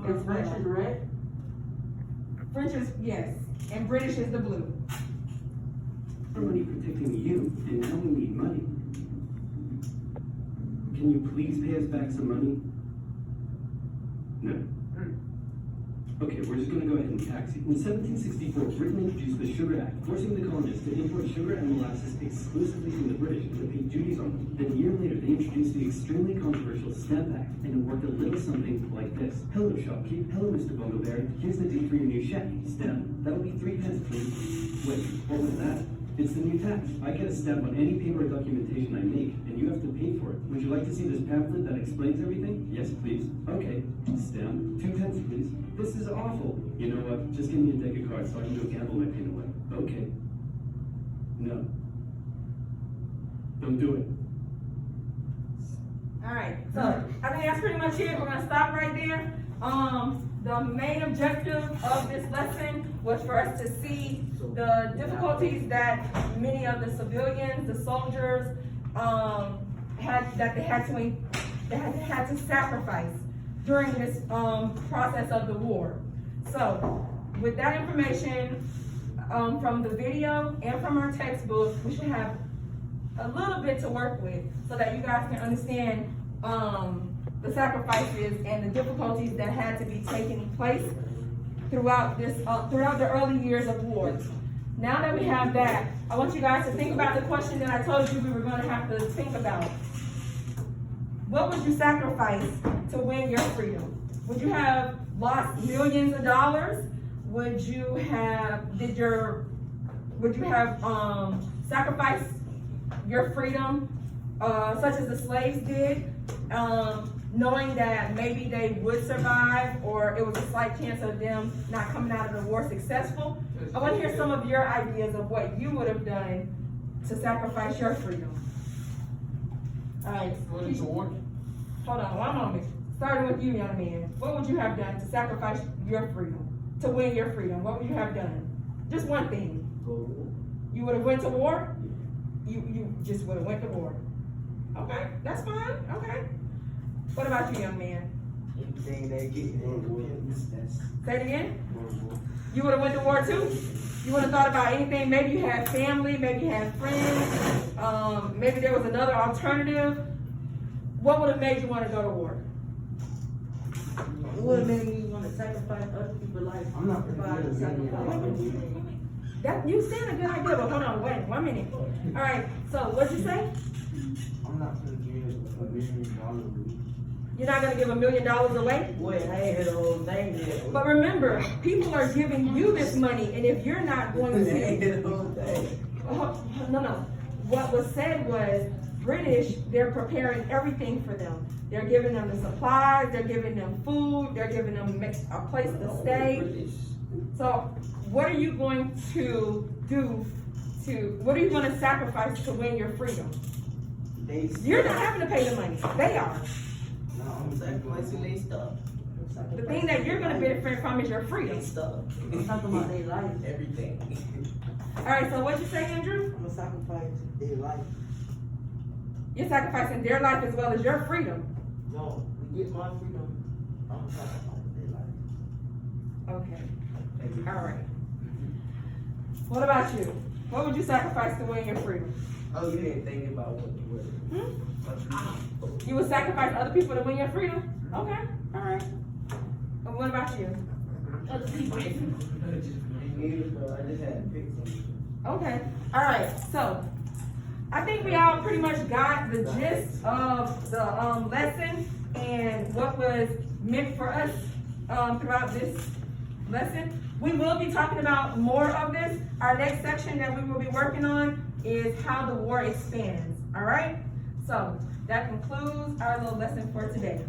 as French well. is red? French is, yes, and British is the blue. For money protecting you, and now we need money. Can you please pay us back some money? No. Okay, we're just gonna go ahead and tax you. In 1764, Britain introduced the Sugar Act, forcing the colonists to import sugar and molasses exclusively from the British and to pay duties on them. Then a year later, they introduced the extremely controversial Stamp Act, and it worked a little something like this. Hello, shopkeep. Hello, Mr. Bungleberry. Here's the deed for your new check. Stamp. That'll be 3 pence, please. Wait, what was that? It's the new tax. I get a stamp on any paper or documentation I make, and you have to pay for it. Would you like to see this pamphlet that explains everything? Yes, please. Okay. Stamp. 2 pence, please. This is awful. You know what? Just give me a deck of cards so I can go gamble my pain away. Okay. No. Don't do it. All right, so I think that's pretty much it. We're gonna stop right there. The main objective of this lesson was for us to see the difficulties that many of the civilians, the soldiers, they had to sacrifice during this process of the war. So, with that information from the video and from our textbook, we should have a little bit to work with so that you guys can understand the sacrifices and the difficulties that had to be taking place throughout the early years of war. Now that we have that, I want you guys to think about the question that I told you we were going to have to think about. What would you sacrifice to win your freedom? Would you have lost millions of dollars? Would you have sacrificed your freedom, such as the slaves did, knowing that maybe they would survive or it was a slight chance of them not coming out of the war successful? I want to hear some of your ideas of what you would have done to sacrifice your freedom. All right. Hold on one moment. Starting with you, young man. What would you have done to sacrifice your freedom, to win your freedom? What would you have done? Just one thing. You would have went to war? You just would have went to war. Okay, that's fine. Okay. What about you, young man? Anything they get Say it again. You would have went to war too? You would have thought about anything? Maybe you had family, maybe you had friends, maybe there was another alternative. What would have made you want to go to war? It would have made me want to sacrifice other people's lives. I'm not If I had to sacrifice. That you said a good idea, but hold on, wait 1 minute. All right, so what'd you say? I'm not gonna give $1 million. You're not gonna give $1 million away? Wait, I ain't heard the whole thing yet. But remember, people are giving you this money, and if you're not going I ain't to, heard the whole thing. no. What was said was, British, they're preparing everything for them. They're giving them the supplies, they're giving them food, they're giving them a place to stay. So, what are you going to do what are you going to sacrifice to win your freedom? You're not having to pay the money, they are. No, I'm sacrificing their stuff. The thing that you're going to benefit from is your freedom. Their stuff. I'm talking about their life. Everything. All right, so what'd you say, Andrew? I'm gonna sacrifice their life. You're sacrificing their life as well as your freedom. No, to get my freedom, I'm gonna sacrifice their life. Okay, all right. What about you? What would you sacrifice to win your freedom? Oh, you didn't think about what you were. You would sacrifice other people to win your freedom? Okay, all right. And what about you? Other people. I just had to pick something. Okay, all right. So I think we all pretty much got the gist of the lesson and what was meant for us throughout this lesson. We will be talking about more of this. Our next section that we will be working on is how the war expands. All right. So that concludes our little lesson for today.